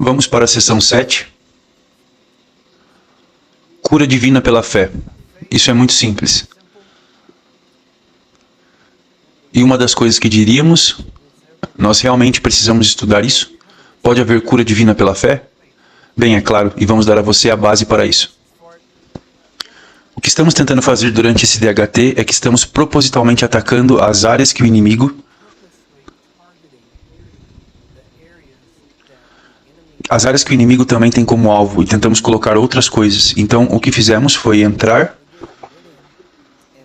Vamos para a sessão 7. Cura divina pela fé. Isso é muito simples. E uma das coisas que diríamos, nós realmente precisamos estudar isso? Pode haver cura divina pela fé? Bem, é claro, e vamos dar a você a base para isso. O que estamos tentando fazer durante esse DHT é que estamos propositalmente atacando as áreas que o inimigo também tem como alvo, e tentamos colocar outras coisas. Então, o que fizemos foi entrar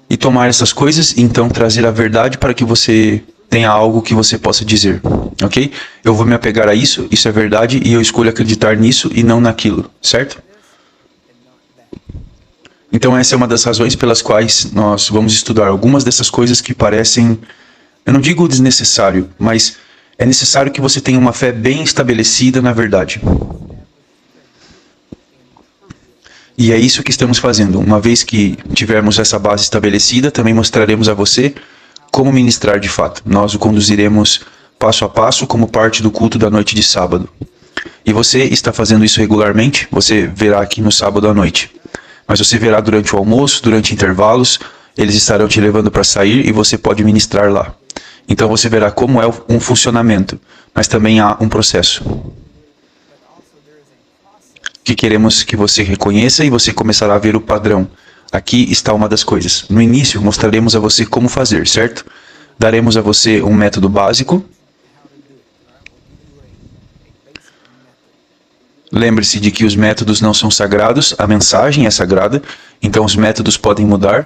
e tomar essas coisas, e então trazer a verdade para que você tenha algo que você possa dizer, ok? Eu vou me apegar a isso, isso é verdade, e eu escolho acreditar nisso e não naquilo, certo? Então essa é uma das razões pelas quais nós vamos estudar algumas dessas coisas que parecem, eu não digo desnecessário, mas é necessário que você tenha uma fé bem estabelecida na verdade. E é isso que estamos fazendo. Uma vez que tivermos essa base estabelecida, também mostraremos a você como ministrar de fato. Nós o conduziremos passo a passo como parte do culto da noite de sábado. E você está fazendo isso regularmente, você verá aqui no sábado à noite. Mas você verá durante o almoço, durante intervalos, eles estarão te levando para sair e você pode ministrar lá. Então você verá como é um funcionamento, mas também há um processo que queremos que você reconheça e você começará a ver o padrão. Aqui está uma das coisas. No início, mostraremos a você como fazer, certo? Daremos a você um método básico. Lembre-se de que os métodos não são sagrados, a mensagem é sagrada, então os métodos podem mudar,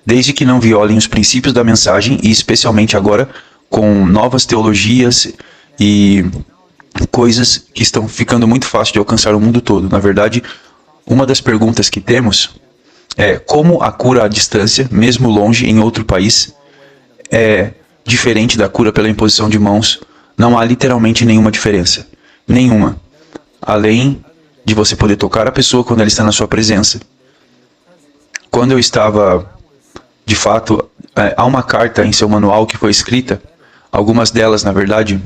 desde que não violem os princípios da mensagem, e especialmente agora com novas teologias e coisas que estão ficando muito fácil de alcançar o mundo todo. Na verdade, uma das perguntas que temos é como a cura à distância, mesmo longe em outro país, é diferente da cura pela imposição de mãos. Não há literalmente nenhuma diferença. Nenhuma. Além de você poder tocar a pessoa quando ela está na sua presença. Quando eu estava, de fato, há uma carta em seu manual que foi escrita, algumas delas, na verdade,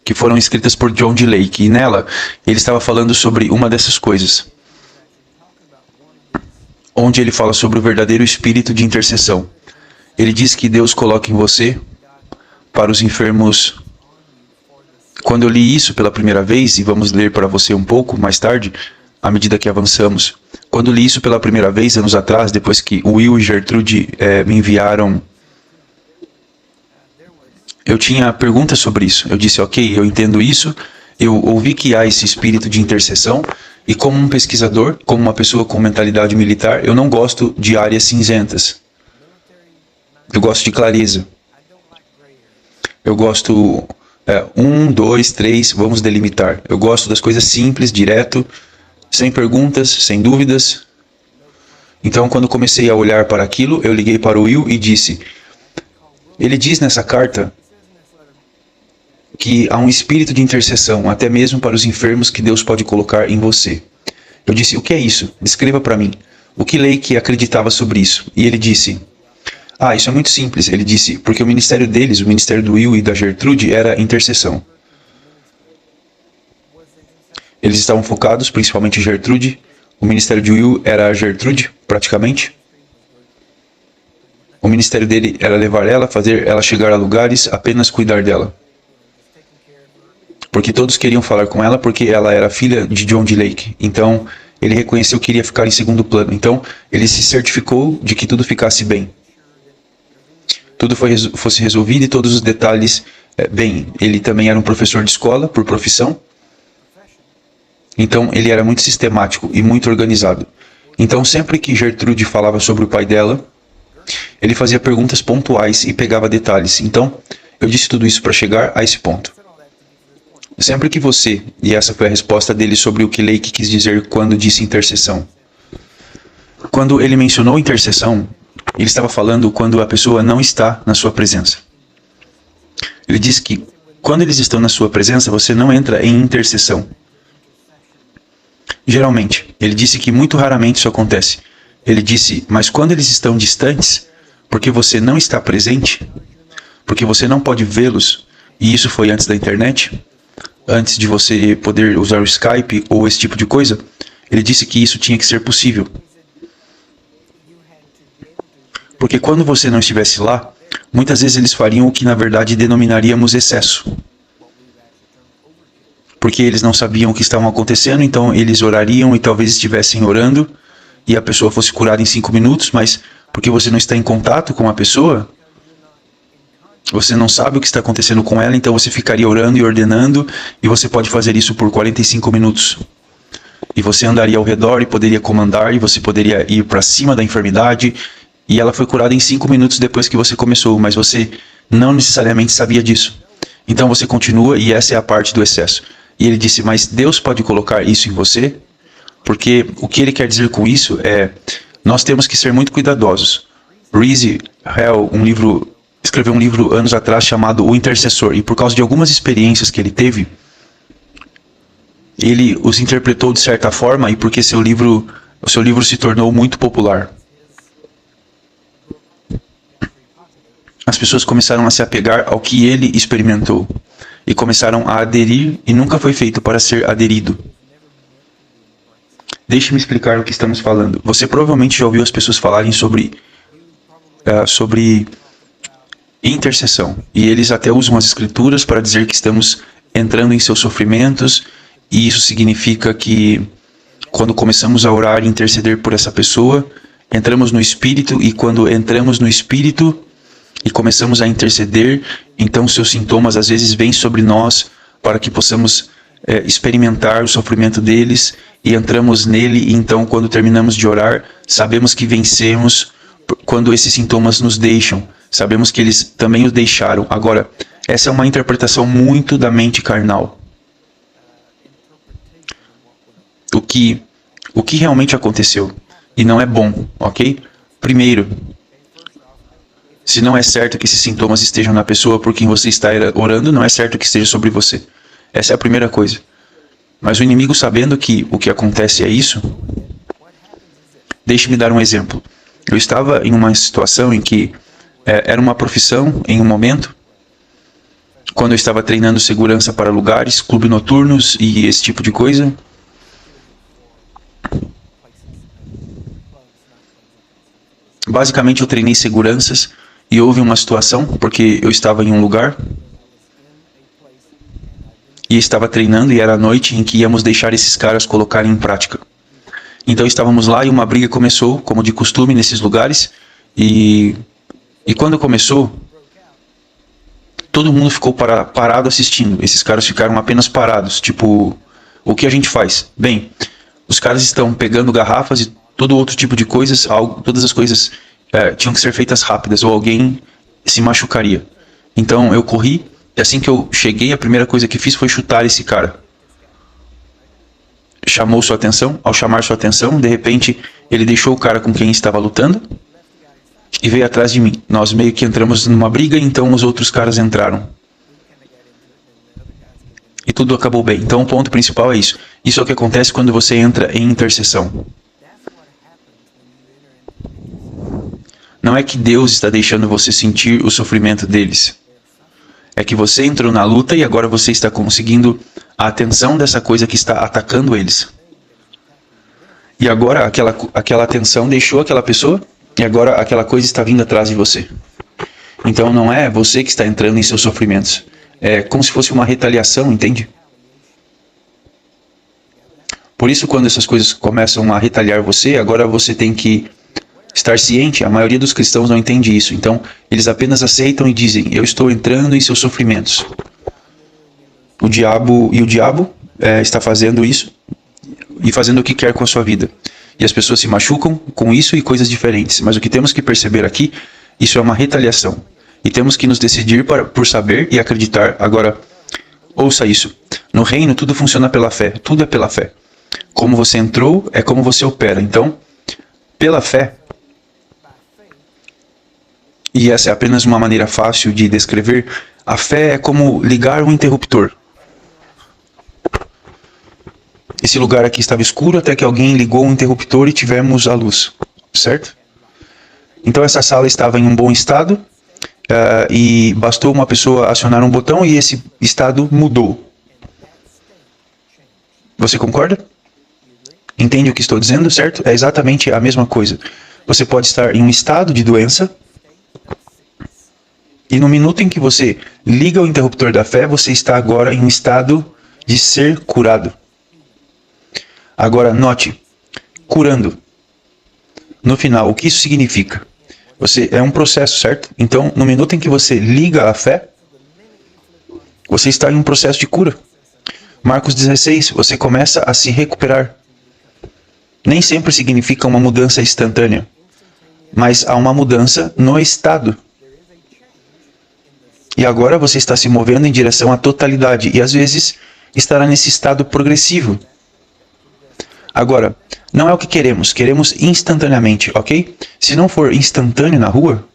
que foram escritas por John D. Lake, e nela ele estava falando sobre uma dessas coisas, onde ele fala sobre o verdadeiro espírito de intercessão. Ele diz que Deus coloca em você para os enfermos. Quando eu li isso pela primeira vez, e vamos ler para você um pouco mais tarde, à medida que avançamos, quando eu li isso pela primeira vez, anos atrás, depois que Will e Gertrude me enviaram, eu tinha perguntas sobre isso. Eu disse, ok, eu entendo isso, eu ouvi que há esse espírito de intercessão, e como um pesquisador, como uma pessoa com mentalidade militar, eu não gosto de áreas cinzentas. Eu gosto de clareza. Eu gosto, 1, 2, 3, vamos delimitar. Eu gosto das coisas simples, direto, sem perguntas, sem dúvidas. Então, quando comecei a olhar para aquilo, eu liguei para o Will e disse, ele diz nessa carta que há um espírito de intercessão, até mesmo para os enfermos que Deus pode colocar em você. Eu disse, o que é isso? Descreva para mim. O que Lake acreditava sobre isso? E ele disse, isso é muito simples. Ele disse, porque o ministério deles, o ministério do Will e da Gertrude, era intercessão. Eles estavam focados, principalmente Gertrude. O ministério de Will era a Gertrude, praticamente. O ministério dele era levar ela, fazer ela chegar a lugares, apenas cuidar dela. Porque todos queriam falar com ela, porque ela era filha de John D. Lake. Então, ele reconheceu que iria ficar em segundo plano. Então, ele se certificou de que tudo ficasse bem. Tudo fosse resolvido e todos os detalhes bem. Ele também era um professor de escola, por profissão. Então, ele era muito sistemático e muito organizado. Então, sempre que Gertrude falava sobre o pai dela, ele fazia perguntas pontuais e pegava detalhes. Então, eu disse tudo isso para chegar a esse ponto. Sempre que você, e essa foi a resposta dele sobre o que Lake quis dizer quando disse intercessão. Quando ele mencionou intercessão, ele estava falando quando a pessoa não está na sua presença. Ele disse que quando eles estão na sua presença, você não entra em intercessão. Geralmente, ele disse que muito raramente isso acontece. Ele disse, mas quando eles estão distantes, porque você não está presente, porque você não pode vê-los, e isso foi antes da internet, antes de você poder usar o Skype ou esse tipo de coisa, ele disse que isso tinha que ser possível. Porque quando você não estivesse lá, muitas vezes eles fariam o que na verdade denominaríamos excesso. Porque eles não sabiam o que estava acontecendo, então eles orariam e talvez estivessem orando e a pessoa fosse curada em 5 minutos, mas porque você não está em contato com a pessoa, você não sabe o que está acontecendo com ela, então você ficaria orando e ordenando, e você pode fazer isso por 45 minutos. E você andaria ao redor e poderia comandar, e você poderia ir para cima da enfermidade, e ela foi curada em 5 minutos depois que você começou, mas você não necessariamente sabia disso. Então você continua, e essa é a parte do excesso. E ele disse, mas Deus pode colocar isso em você? Porque o que ele quer dizer com isso é, nós temos que ser muito cuidadosos. Reese Hell, escreveu um livro anos atrás chamado O Intercessor, e por causa de algumas experiências que ele teve, ele os interpretou de certa forma, e porque o seu livro se tornou muito popular. As pessoas começaram a se apegar ao que ele experimentou, e começaram a aderir, e nunca foi feito para ser aderido. Deixe-me explicar o que estamos falando. Você provavelmente já ouviu as pessoas falarem sobre intercessão. E eles até usam as escrituras para dizer que estamos entrando em seus sofrimentos. E isso significa que quando começamos a orar e interceder por essa pessoa, entramos no Espírito. E quando entramos no Espírito e começamos a interceder, então seus sintomas às vezes vêm sobre nós para que possamos experimentar o sofrimento deles. E entramos nele, e então quando terminamos de orar, sabemos que vencemos quando esses sintomas nos deixam. Sabemos que eles também os deixaram. Agora, essa é uma interpretação muito da mente carnal. O que realmente aconteceu. E não é bom, ok? Primeiro, se não é certo que esses sintomas estejam na pessoa por quem você está orando, não é certo que esteja sobre você. Essa é a primeira coisa. Mas o inimigo, sabendo que o que acontece é isso, deixe-me dar um exemplo. Eu estava em uma situação em que era uma profissão em um momento, quando eu estava treinando segurança para lugares, clubes noturnos e esse tipo de coisa. Basicamente eu treinei seguranças e houve uma situação, porque eu estava em um lugar e estava treinando, e era a noite em que íamos deixar esses caras colocarem em prática. Então estávamos lá e uma briga começou, como de costume nesses lugares, e quando começou, todo mundo ficou parado assistindo. Esses caras ficaram apenas parados, tipo, o que a gente faz? Bem, os caras estão pegando garrafas e todo outro tipo de coisas, todas as coisas tinham que ser feitas rápidas, ou alguém se machucaria. Então eu corri, e assim que eu cheguei, a primeira coisa que fiz foi chutar esse cara. Chamou sua atenção. Ao chamar sua atenção, de repente, ele deixou o cara com quem estava lutando e veio atrás de mim. Nós meio que entramos numa briga, então os outros caras entraram. E tudo acabou bem. Então o ponto principal é isso. Isso é o que acontece quando você entra em intercessão. Não é que Deus está deixando você sentir o sofrimento deles. É que você entrou na luta e agora você está conseguindo a atenção dessa coisa que está atacando eles. E agora aquela atenção deixou aquela pessoa e agora aquela coisa está vindo atrás de você. Então não é você que está entrando em seus sofrimentos. É como se fosse uma retaliação, entende? Por isso, quando essas coisas começam a retaliar você, agora você tem que estar ciente. A maioria dos cristãos não entende isso. Então, eles apenas aceitam e dizem, eu estou entrando em seus sofrimentos. O diabo está fazendo isso e fazendo o que quer com a sua vida. E as pessoas se machucam com isso e coisas diferentes. Mas o que temos que perceber aqui, isso é uma retaliação. E temos que nos decidir por saber e acreditar. Agora, ouça isso. No reino, tudo funciona pela fé. Tudo é pela fé. Como você entrou, é como você opera. Então, pela fé, e essa é apenas uma maneira fácil de descrever, a fé é como ligar um interruptor. Esse lugar aqui estava escuro até que alguém ligou um interruptor e tivemos a luz, certo? Então essa sala estava em um bom estado, e bastou uma pessoa acionar um botão e esse estado mudou. Você concorda? Entende o que estou dizendo, certo? É exatamente a mesma coisa. Você pode estar em um estado de doença e no minuto em que você liga o interruptor da fé, você está agora em um estado de ser curado. Agora, note, curando. No final, o que isso significa? É um processo, certo? Então, no minuto em que você liga a fé, você está em um processo de cura. Marcos 16, você começa a se recuperar. Nem sempre significa uma mudança instantânea, mas há uma mudança no estado. E agora você está se movendo em direção à totalidade e às vezes estará nesse estado progressivo. Agora, não é o que queremos instantaneamente, ok? Se não for instantâneo na rua,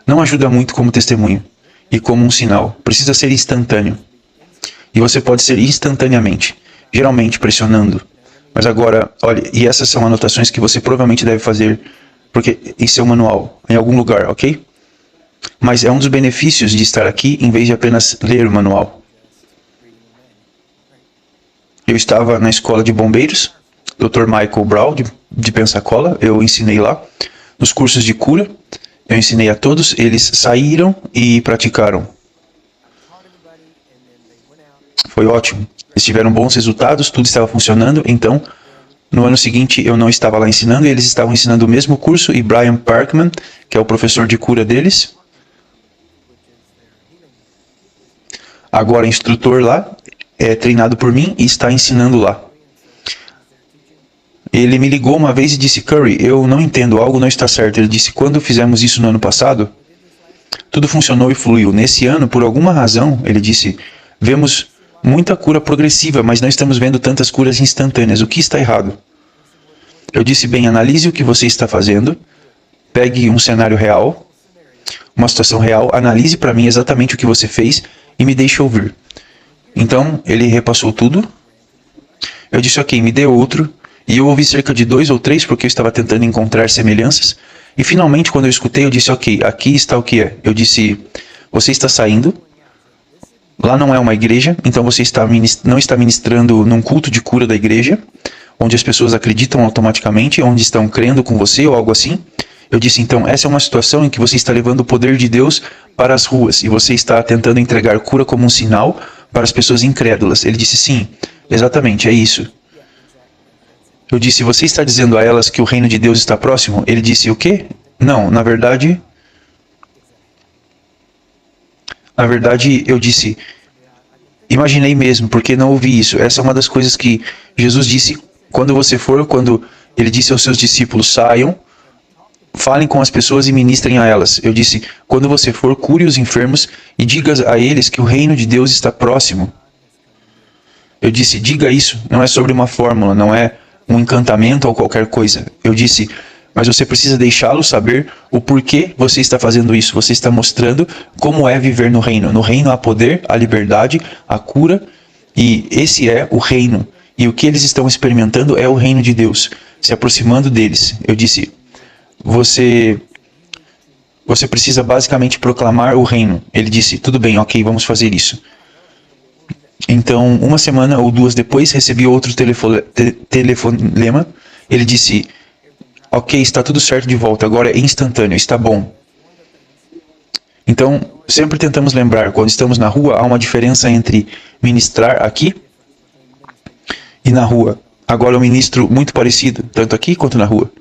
não ajuda muito como testemunho e como um sinal. Precisa ser instantâneo. E você pode ser instantaneamente, geralmente pressionando. Mas agora, olha, e essas são anotações que você provavelmente deve fazer, porque em seu manual, em algum lugar, ok? Mas é um dos benefícios de estar aqui em vez de apenas ler o manual. Eu estava na escola de bombeiros, Dr. Michael Brown, de Pensacola, eu ensinei lá. Nos cursos de cura, eu ensinei a todos, eles saíram e praticaram. Foi ótimo. Eles tiveram bons resultados, tudo estava funcionando, então no ano seguinte eu não estava lá ensinando, e eles estavam ensinando o mesmo curso, e Brian Parkman, que é o professor de cura deles, agora instrutor lá, é treinado por mim e está ensinando lá. Ele me ligou uma vez e disse: Curry, eu não entendo, algo não está certo. Ele disse: quando fizemos isso no ano passado, tudo funcionou e fluiu. Nesse ano, por alguma razão, ele disse, vemos muita cura progressiva, mas não estamos vendo tantas curas instantâneas. O que está errado? Eu disse: bem, analise o que você está fazendo, pegue um cenário real, uma situação real, analise para mim exatamente o que você fez e me deixe ouvir. Então, ele repassou tudo. Eu disse: ok, me dê outro. E eu ouvi cerca de 2 ou 3, porque eu estava tentando encontrar semelhanças. E finalmente, quando eu escutei, eu disse: ok, aqui está o que é. Eu disse: você está saindo. Lá não é uma igreja, então você não está ministrando num culto de cura da igreja, onde as pessoas acreditam automaticamente, onde estão crendo com você ou algo assim. Eu disse: então, essa é uma situação em que você está levando o poder de Deus para as ruas, e você está tentando entregar cura como um sinal para as pessoas incrédulas. Ele disse: sim, exatamente, é isso. Eu disse: você está dizendo a elas que o reino de Deus está próximo? Ele disse: o quê? Não, na verdade, eu disse, imaginei mesmo, porque não ouvi isso. Essa é uma das coisas que Jesus disse quando ele disse aos seus discípulos: saiam, falem com as pessoas e ministrem a elas. Eu disse: quando você for, cure os enfermos e diga a eles que o reino de Deus está próximo. Eu disse: diga isso, não é sobre uma fórmula, não é um encantamento ou qualquer coisa. Eu disse: mas você precisa deixá-los saber o porquê você está fazendo isso. Você está mostrando como é viver no reino. No reino há poder, há liberdade, há cura, e esse é o reino. E o que eles estão experimentando é o reino de Deus, se aproximando deles. Eu disse: você precisa basicamente proclamar o reino. Ele disse: tudo bem, ok, vamos fazer isso. Então, uma semana ou 2 depois, recebi outro telefonema. Ele disse: ok, está tudo certo de volta, agora é instantâneo, está bom. Então, sempre tentamos lembrar, quando estamos na rua, há uma diferença entre ministrar aqui e na rua. Agora eu ministro muito parecido, tanto aqui quanto na rua.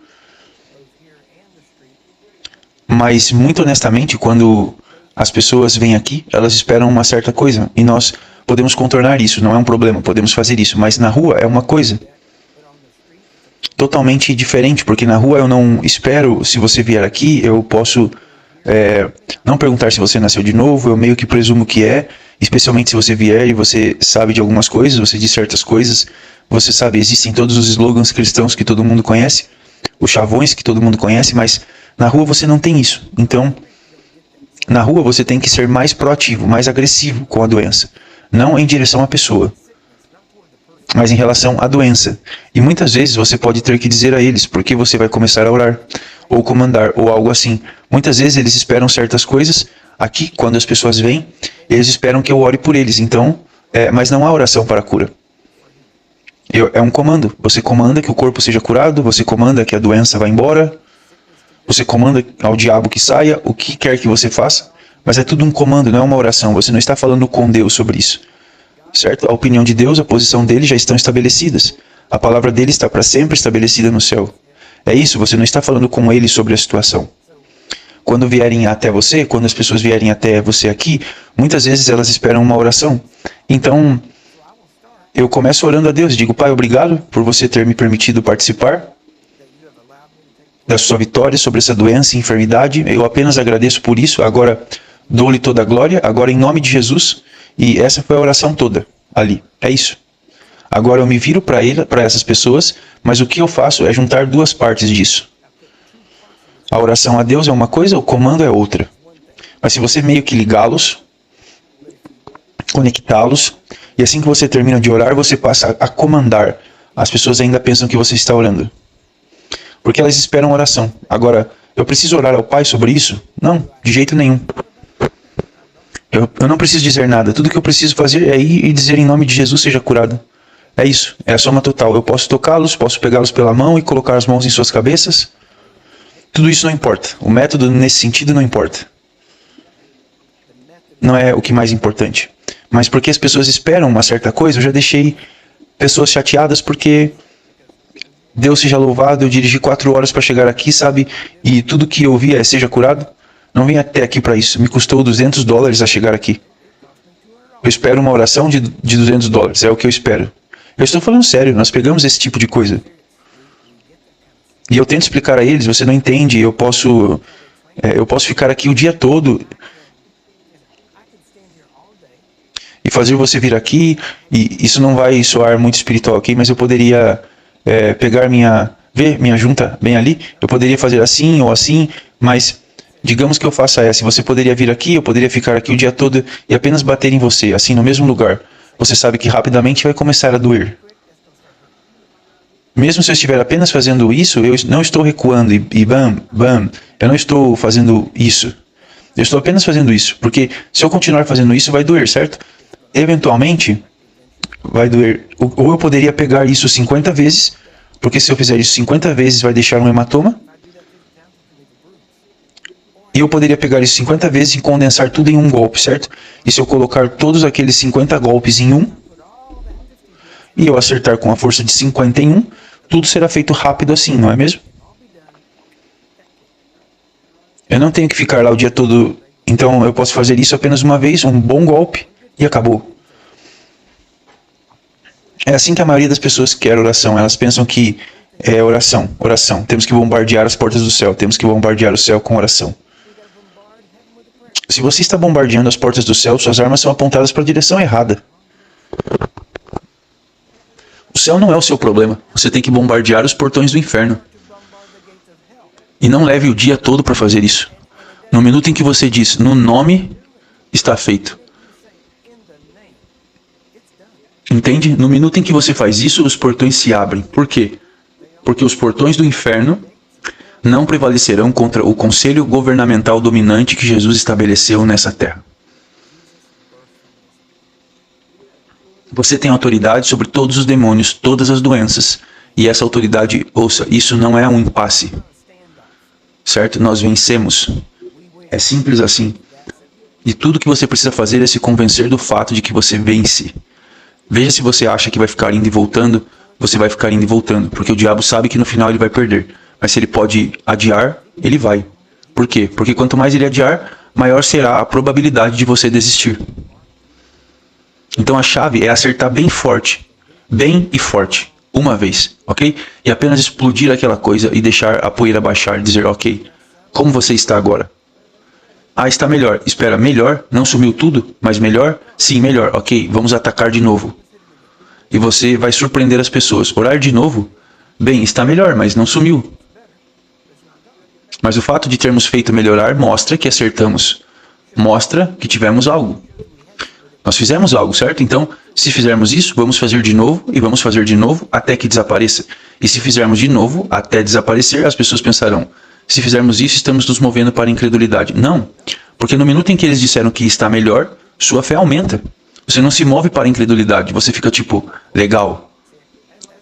Mas, muito honestamente, quando as pessoas vêm aqui, elas esperam uma certa coisa, e nós podemos contornar isso, não é um problema, podemos fazer isso, mas na rua é uma coisa totalmente diferente, porque na rua eu não espero, se você vier aqui, eu posso não perguntar se você nasceu de novo, eu meio que presumo que é, especialmente se você vier e você sabe de algumas coisas, você diz certas coisas, você sabe, existem todos os slogans cristãos que todo mundo conhece, os chavões que todo mundo conhece, mas na rua você não tem isso. Então, na rua você tem que ser mais proativo, mais agressivo com a doença. Não em direção à pessoa, mas em relação à doença. E muitas vezes você pode ter que dizer a eles porque você vai começar a orar, ou comandar, ou algo assim. Muitas vezes eles esperam certas coisas, Aqui, quando as pessoas vêm, eles esperam que eu ore por eles. Então, mas não há oração para a cura. É um comando. Você comanda que o corpo seja curado, você comanda que a doença vá embora, você comanda ao diabo que saia, o que quer que você faça, mas é tudo um comando, não é uma oração. Você não está falando com Deus sobre isso, certo? A opinião de Deus, a posição dele já estão estabelecidas. A palavra dele está para sempre estabelecida no céu. É isso, você não está falando com ele sobre a situação. Quando vierem até você, quando as pessoas vierem até você aqui, muitas vezes elas esperam uma oração. Então, eu começo orando a Deus e digo: Pai, obrigado por você ter me permitido participar da sua vitória sobre essa doença e enfermidade. Eu apenas agradeço por isso. Agora dou-lhe toda a glória, agora em nome de Jesus. E essa foi a oração toda ali. É isso. Agora eu me viro para essas pessoas, mas o que eu faço é juntar duas partes disso. A oração a Deus é uma coisa, o comando é outra. Mas se você meio que ligá-los, conectá-los, e assim que você termina de orar, você passa a comandar. As pessoas ainda pensam que você está orando, porque elas esperam oração. Agora, eu preciso orar ao Pai sobre isso? Não, de jeito nenhum. Eu não preciso dizer nada. Tudo que eu preciso fazer é ir e dizer em nome de Jesus seja curado. É isso, é a soma total. Eu posso tocá-los, posso pegá-los pela mão e colocar as mãos em suas cabeças. Tudo isso não importa. O método nesse sentido não importa. Não é o que mais importante. Mas porque as pessoas esperam uma certa coisa, eu já deixei pessoas chateadas porque Deus seja louvado, eu dirigi 4 horas para chegar aqui, sabe? E tudo que eu via é seja curado. Não vim até aqui para isso. Me custou $200 a chegar aqui. Eu espero uma oração de $200. É o que eu espero. Eu estou falando sério, nós pegamos esse tipo de coisa. E eu tento explicar a eles, você não entende, eu posso ficar aqui o dia todo e fazer você vir aqui, e isso não vai soar muito espiritual aqui, mas eu poderia pegar minha junta bem ali, eu poderia fazer assim ou assim, mas digamos que eu faça essa, você poderia vir aqui, eu poderia ficar aqui o dia todo e apenas bater em você, assim no mesmo lugar. Você sabe que rapidamente vai começar a doer. Mesmo se eu estiver apenas fazendo isso, eu não estou recuando e bam, bam, eu não estou fazendo isso. Eu estou apenas fazendo isso, porque se eu continuar fazendo isso vai doer, certo? Eventualmente vai doer. Ou eu poderia pegar isso 50 vezes, porque se eu fizer isso 50 vezes vai deixar um hematoma. E eu poderia pegar isso 50 vezes e condensar tudo em um golpe, certo? E se eu colocar todos aqueles 50 golpes em um, e eu acertar com a força de 50 em um, tudo será feito rápido assim, não é mesmo? Eu não tenho que ficar lá o dia todo, então eu posso fazer isso apenas uma vez, um bom golpe, e acabou. É assim que a maioria das pessoas quer oração, elas pensam que é oração, temos que bombardear as portas do céu, temos que bombardear o céu com oração. Se você está bombardeando as portas do céu, suas armas são apontadas para a direção errada. O céu não é o seu problema. Você tem que bombardear os portões do inferno. E não leve o dia todo para fazer isso. No minuto em que você diz, no nome, está feito. Entende? No minuto em que você faz isso, os portões se abrem. Por quê? Porque os portões do inferno não prevalecerão contra o conselho governamental dominante que Jesus estabeleceu nessa terra. Você tem autoridade sobre todos os demônios, todas as doenças. E essa autoridade, ouça, isso não é um impasse. Certo? Nós vencemos. É simples assim. E tudo que você precisa fazer é se convencer do fato de que você vence. Veja se você acha que vai ficar indo e voltando, você vai ficar indo e voltando. Porque o diabo sabe que no final ele vai perder. Mas se ele pode adiar, ele vai. Por quê? Porque quanto mais ele adiar, maior será a probabilidade de você desistir. Então a chave é acertar bem forte. Bem e forte. Uma vez, ok? E apenas explodir aquela coisa e deixar a poeira baixar e dizer, ok, como você está agora? Ah, está melhor. Espera, melhor? Não sumiu tudo? Mas melhor? Sim, melhor. Ok, vamos atacar de novo. E você vai surpreender as pessoas. Orar de novo? Bem, está melhor, mas não sumiu. Mas o fato de termos feito melhorar mostra que acertamos. Mostra que tivemos algo. Nós fizemos algo, certo? Então, se fizermos isso, vamos fazer de novo e vamos fazer de novo até que desapareça. E se fizermos de novo até desaparecer, as pessoas pensarão, Se fizermos isso, estamos nos movendo para a incredulidade. Não, porque no minuto em que eles disseram que está melhor, sua fé aumenta. Você não se move para a incredulidade, você fica tipo, legal.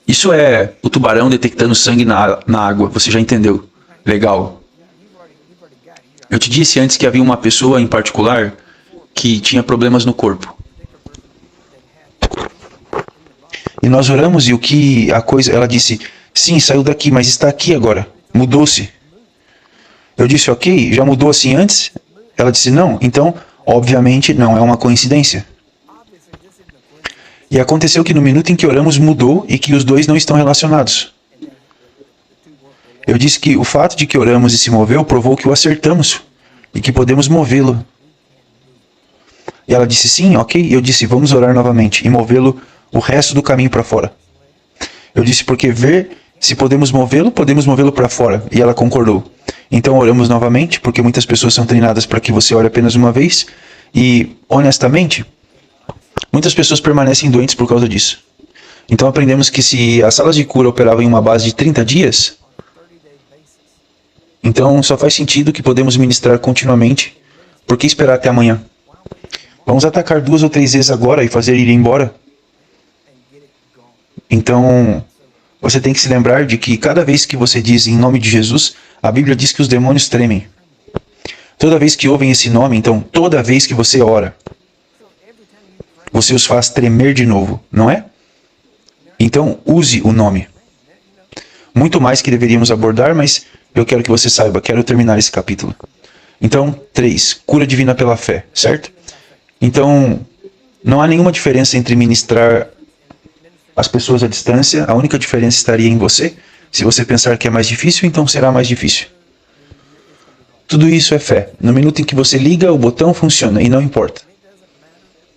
Isso é o tubarão detectando sangue na água, você já entendeu. Legal. Eu te disse antes que havia uma pessoa em particular que tinha problemas no corpo. E nós oramos e ela disse, sim, saiu daqui, mas está aqui agora, mudou-se. Eu disse, ok, já mudou assim antes? Ela disse, não, então, obviamente, não é uma coincidência. E aconteceu que no minuto em que oramos mudou e que os dois não estão relacionados. Eu disse que o fato de que oramos e se moveu provou que o acertamos e que podemos movê-lo. E ela disse, sim, ok. Eu disse, vamos orar novamente e movê-lo o resto do caminho para fora. Eu disse, porque ver se podemos movê-lo para fora. E ela concordou. Então oramos novamente, porque muitas pessoas são treinadas para que você ore apenas uma vez. E, honestamente, muitas pessoas permanecem doentes por causa disso. Então aprendemos que se as salas de cura operavam em uma base de 30 dias, então só faz sentido que podemos ministrar continuamente. Por que esperar até amanhã? Vamos atacar 2 ou 3 vezes agora e fazer ir embora? Então, você tem que se lembrar de que cada vez que você diz em nome de Jesus, a Bíblia diz que os demônios tremem. Toda vez que ouvem esse nome, então, toda vez que você ora, você os faz tremer de novo, não é? Então, use o nome. Muito mais que deveríamos abordar, mas eu quero que você saiba, quero terminar esse capítulo. Então, 3. Cura divina pela fé, certo? Então, não há nenhuma diferença entre ministrar as pessoas à distância. A única diferença estaria em você. Se você pensar que é mais difícil, então será mais difícil. Tudo isso é fé. No minuto em que você liga, o botão funciona e não importa.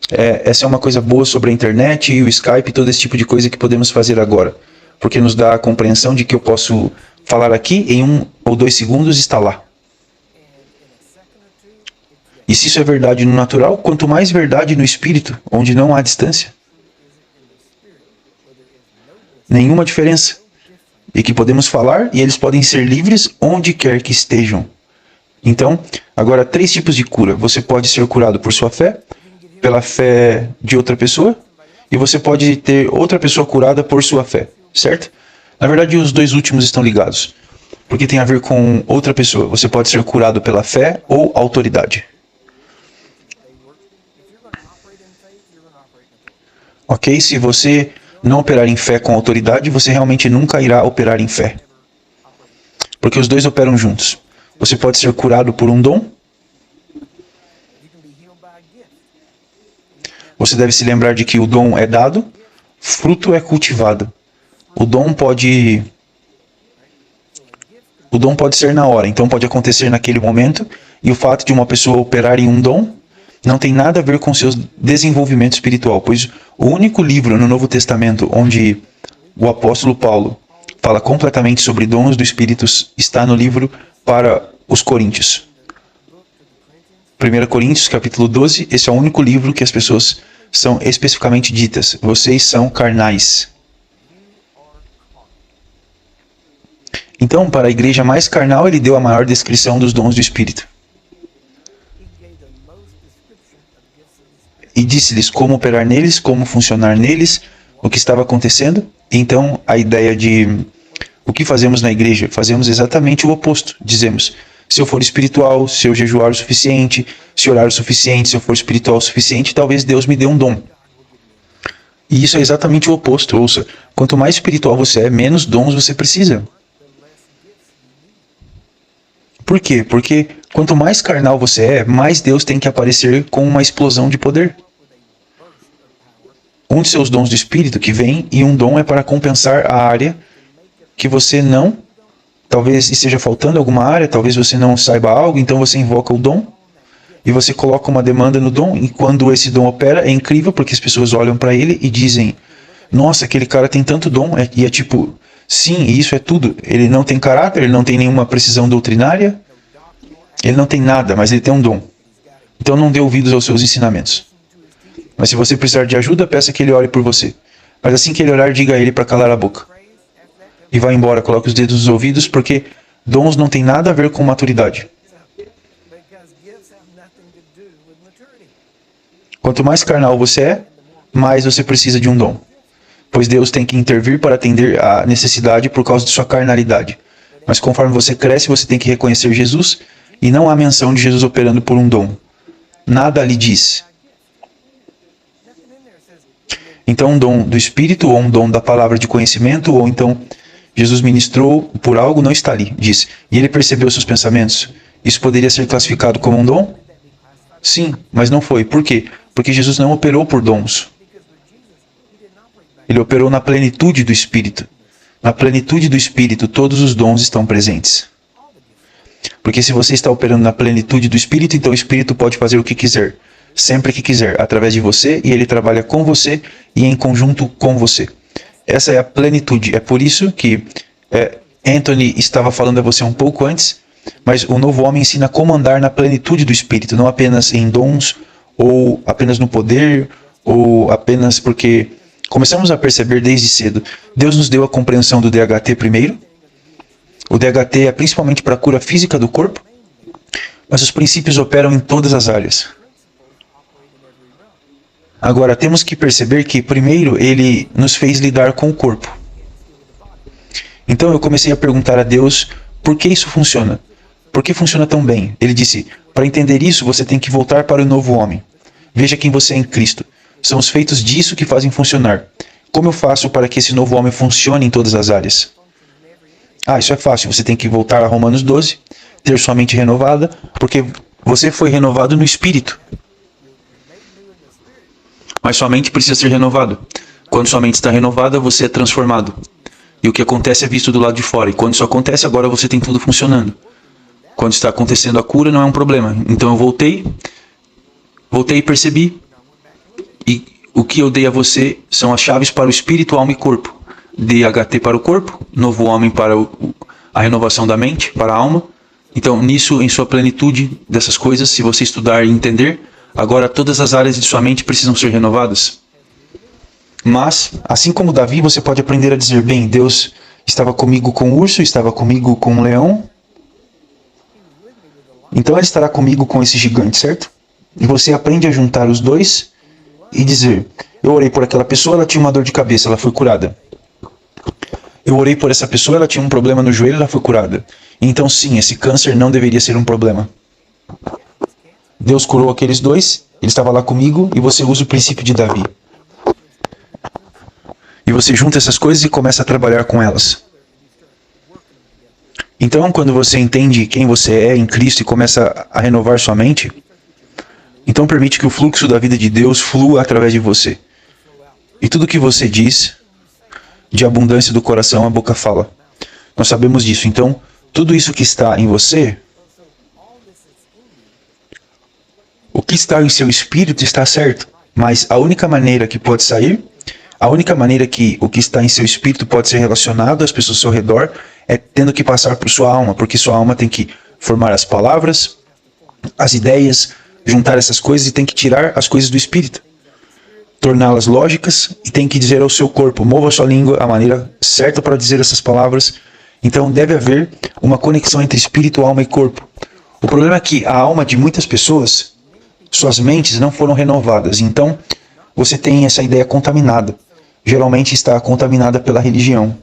Essa é uma coisa boa sobre a internet e o Skype e todo esse tipo de coisa que podemos fazer agora. Porque nos dá a compreensão de que eu posso falar aqui em 1 ou 2 segundos e está lá. E se isso é verdade no natural, quanto mais verdade no espírito, onde não há distância. Nenhuma diferença. E que podemos falar e eles podem ser livres onde quer que estejam. Então, agora 3 tipos de cura. Você pode ser curado por sua fé, pela fé de outra pessoa, e você pode ter outra pessoa curada por sua fé, certo? Na verdade, os 2 últimos estão ligados, porque tem a ver com outra pessoa. Você pode ser curado pela fé ou autoridade. Ok? Se você não operar em fé com autoridade, você realmente nunca irá operar em fé. Porque os 2 operam juntos. Você pode ser curado por um dom. Você deve se lembrar de que o dom é dado, fruto é cultivado. O dom pode ser na hora, então pode acontecer naquele momento, e o fato de uma pessoa operar em um dom não tem nada a ver com seu desenvolvimento espiritual, pois o único livro no Novo Testamento onde o apóstolo Paulo fala completamente sobre dons do Espírito está no livro para os Coríntios. 1 Coríntios, capítulo 12, esse é o único livro que as pessoas são especificamente ditas. Vocês são carnais. Então, para a igreja mais carnal, ele deu a maior descrição dos dons do Espírito. E disse-lhes como operar neles, como funcionar neles, o que estava acontecendo. Então, a ideia de o que fazemos na igreja, fazemos exatamente o oposto. Dizemos, se eu for espiritual, se eu jejuar o suficiente, se orar o suficiente, se eu for espiritual o suficiente, talvez Deus me dê um dom. E isso é exatamente o oposto. Ouça, quanto mais espiritual você é, menos dons você precisa. Por quê? Porque quanto mais carnal você é, mais Deus tem que aparecer com uma explosão de poder. Um de seus dons do Espírito que vem, e um dom é para compensar a área que você não, talvez esteja faltando alguma área, talvez você não saiba algo, então você invoca o dom, e você coloca uma demanda no dom, e quando esse dom opera, é incrível, porque as pessoas olham para ele e dizem, nossa, aquele cara tem tanto dom, e é tipo, sim, isso é tudo. Ele não tem caráter, ele não tem nenhuma precisão doutrinária, ele não tem nada, mas ele tem um dom. Então não dê ouvidos aos seus ensinamentos. Mas se você precisar de ajuda, peça que ele ore por você. Mas assim que ele orar, diga a ele para calar a boca. E vá embora, coloque os dedos nos ouvidos, porque Dons não tem nada a ver com maturidade. Quanto mais carnal você é, mais você precisa de um dom. Pois Deus tem que intervir para atender a necessidade por causa de sua carnalidade. Mas conforme você cresce, você tem que reconhecer Jesus, e não há menção de Jesus operando por um dom. Nada lhe diz. Então um dom do Espírito, ou um dom da palavra de conhecimento, ou então Jesus ministrou por algo, não está ali, diz. E ele percebeu seus pensamentos. Isso poderia ser classificado como um dom? Sim, mas não foi. Por quê? Porque Jesus não operou por dons. Ele operou na plenitude do Espírito. Na plenitude do Espírito, todos os dons estão presentes. Porque se você está operando na plenitude do Espírito, então o Espírito pode fazer o que quiser, sempre que quiser, através de você, e ele trabalha com você e em conjunto com você. Essa é a plenitude. É por isso que Anthony estava falando a você um pouco antes, mas o novo homem ensina a como andar na plenitude do Espírito, não apenas em dons, ou apenas no poder, ou apenas porque começamos a perceber desde cedo. Deus nos deu a compreensão do DHT primeiro. O DHT é principalmente para a cura física do corpo, mas os princípios operam em todas as áreas. Agora, temos que perceber que primeiro ele nos fez lidar com o corpo. Então eu comecei a perguntar a Deus por que isso funciona. Por que funciona tão bem? Ele disse, para entender isso você tem que voltar para o novo homem. Veja quem você é em Cristo. São os feitos disso que fazem funcionar. Como eu faço para que esse novo homem funcione em todas as áreas? Isso é fácil. Você tem que voltar a Romanos 12, ter sua mente renovada, porque você foi renovado no Espírito. Mas sua mente precisa ser renovada. Quando sua mente está renovada, você é transformado. E o que acontece é visto do lado de fora. E quando isso acontece, agora você tem tudo funcionando. Quando está acontecendo a cura, não é um problema. Então eu voltei e percebi. E o que eu dei a você são as chaves para o espírito, alma e corpo. DHT para o corpo, novo homem para a renovação da mente, para a alma. Então, nisso, em sua plenitude dessas coisas, se você estudar e entender, agora todas as áreas de sua mente precisam ser renovadas. Mas, assim como Davi, você pode aprender a dizer, bem, Deus estava comigo com o urso, estava comigo com o leão, então ele estará comigo com esse gigante, certo? E você aprende a juntar os dois e dizer, eu orei por aquela pessoa, ela tinha uma dor de cabeça, ela foi curada. Eu orei por essa pessoa, ela tinha um problema no joelho, ela foi curada. Então sim, esse câncer não deveria ser um problema. Deus curou aqueles dois, ele estava lá comigo, e você usa o princípio de Davi. E você junta essas coisas e começa a trabalhar com elas. Então, quando você entende quem você é em Cristo e começa a renovar sua mente, então permite que o fluxo da vida de Deus flua através de você. E tudo que você diz, de abundância do coração, a boca fala. Nós sabemos disso. Então, tudo isso que está em você, o que está em seu espírito está certo. Mas a única maneira que pode sair, a única maneira que o que está em seu espírito pode ser relacionado às pessoas ao seu redor, é tendo que passar por sua alma, porque sua alma tem que formar as palavras, as ideias, juntar essas coisas e tem que tirar as coisas do espírito, torná-las lógicas e tem que dizer ao seu corpo, mova sua língua a maneira certa para dizer essas palavras. Então deve haver uma conexão entre espírito, alma e corpo. O problema é que a alma de muitas pessoas, suas mentes não foram renovadas, então você tem essa ideia contaminada. Geralmente está contaminada pela religião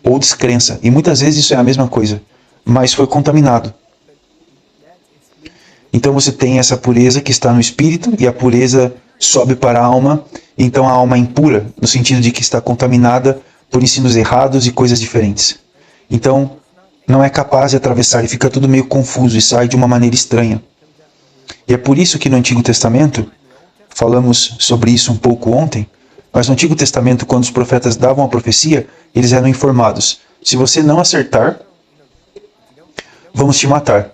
ou descrença, e muitas vezes isso é a mesma coisa, mas foi contaminado. Então você tem essa pureza que está no espírito, e a pureza sobe para a alma, então a alma é impura, no sentido de que está contaminada por ensinos errados e coisas diferentes. Então não é capaz de atravessar, e fica tudo meio confuso, e sai de uma maneira estranha. E é por isso que no Antigo Testamento, falamos sobre isso um pouco ontem, mas no Antigo Testamento, quando os profetas davam a profecia, eles eram informados, se você não acertar, vamos te matar.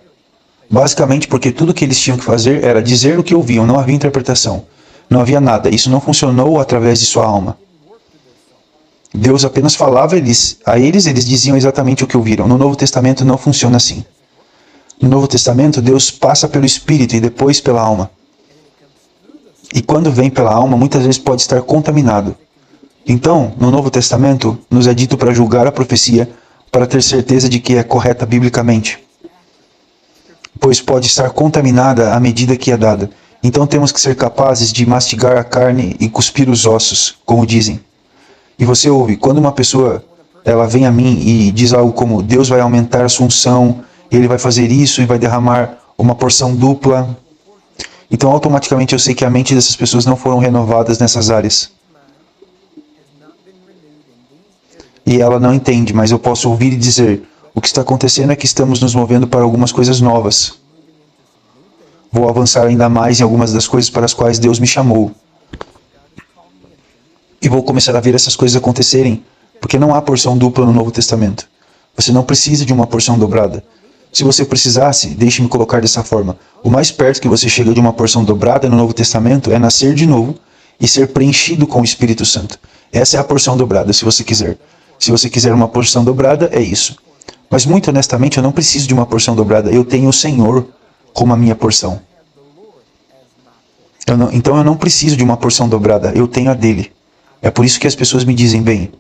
Basicamente porque tudo que eles tinham que fazer era dizer o que ouviam, não havia interpretação. Não havia nada, isso não funcionou através de sua alma. Deus apenas falava a eles diziam exatamente o que ouviram. No Novo Testamento não funciona assim. No Novo Testamento, Deus passa pelo Espírito e depois pela alma. E quando vem pela alma, muitas vezes pode estar contaminado. Então, no Novo Testamento, nos é dito para julgar a profecia, para ter certeza de que é correta biblicamente, pois pode estar contaminada à medida que é dada. Então temos que ser capazes de mastigar a carne e cuspir os ossos, como dizem. E você ouve, quando uma pessoa ela vem a mim e diz algo como: Deus vai aumentar a sua unção, Ele vai fazer isso e vai derramar uma porção dupla. Então automaticamente eu sei que a mente dessas pessoas não foram renovadas nessas áreas. E ela não entende, mas eu posso ouvir e dizer: o que está acontecendo é que estamos nos movendo para algumas coisas novas. Vou avançar ainda mais em algumas das coisas para as quais Deus me chamou. E vou começar a ver essas coisas acontecerem, porque não há porção dupla no Novo Testamento. Você não precisa de uma porção dobrada. Se você precisasse, deixe-me colocar dessa forma: o mais perto que você chega de uma porção dobrada no Novo Testamento é nascer de novo e ser preenchido com o Espírito Santo. Essa é a porção dobrada, se você quiser. Se você quiser uma porção dobrada, é isso. Mas muito honestamente, eu não preciso de uma porção dobrada. Eu tenho o Senhor como a minha porção. Então eu não preciso de uma porção dobrada. Eu tenho a dele. É por isso que as pessoas me dizem: bem,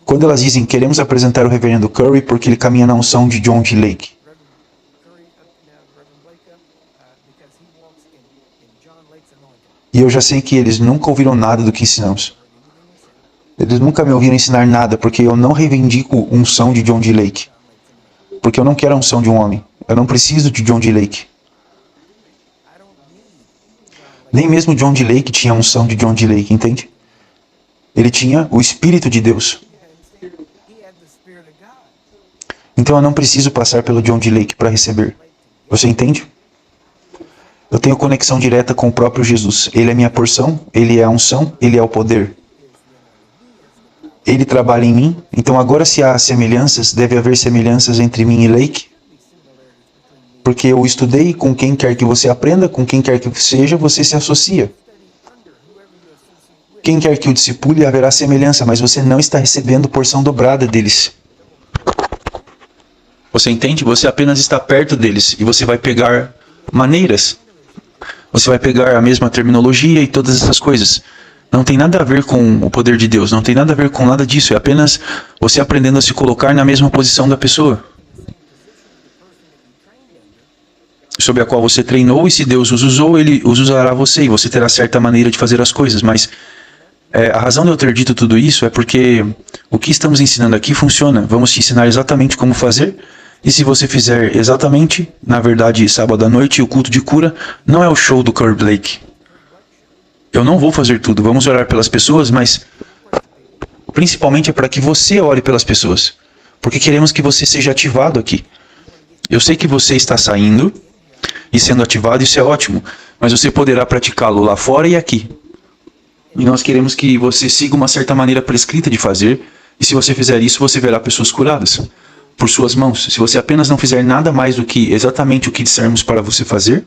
quando elas dizem: queremos apresentar o reverendo Curry porque ele caminha na unção de John G. Lake. E eu já sei que eles nunca ouviram nada do que ensinamos. Eles nunca me ouviram ensinar nada, porque eu não reivindico unção de John G. Lake. Porque eu não quero a unção de um homem. Eu não preciso de John G. Lake. Nem mesmo John G. Lake tinha a unção de John G. Lake, entende? Ele tinha o Espírito de Deus. Então eu não preciso passar pelo John G. Lake para receber. Você entende? Eu tenho conexão direta com o próprio Jesus. Ele é minha porção, Ele é a unção, Ele é o poder. Ele trabalha em mim. Então agora, se há semelhanças, deve haver semelhanças entre mim e Lake. Porque eu estudei, com quem quer que você aprenda, com quem quer que seja, você se associa. Quem quer que o discipule, haverá semelhança, mas você não está recebendo porção dobrada deles. Você entende? Você apenas está perto deles e você vai pegar maneiras. Você vai pegar a mesma terminologia e todas essas coisas. Não tem nada a ver com o poder de Deus, não tem nada a ver com nada disso. É apenas você aprendendo a se colocar na mesma posição da pessoa sobre a qual você treinou, e se Deus os usou, Ele os usará você, e você terá certa maneira de fazer as coisas. Mas a razão de eu ter dito tudo isso é porque o que estamos ensinando aqui funciona. Vamos te ensinar exatamente como fazer, e se você fizer exatamente, na verdade, sábado à noite, o culto de cura não é o show do Curry Blake. Eu não vou fazer tudo, vamos orar pelas pessoas, mas principalmente é para que você ore pelas pessoas, porque queremos que você seja ativado aqui. Eu sei que você está saindo e sendo ativado, isso é ótimo, mas você poderá praticá-lo lá fora e aqui. E nós queremos que você siga uma certa maneira prescrita de fazer, e se você fizer isso, você verá pessoas curadas por suas mãos. Se você apenas não fizer nada mais do que exatamente o que dissermos para você fazer,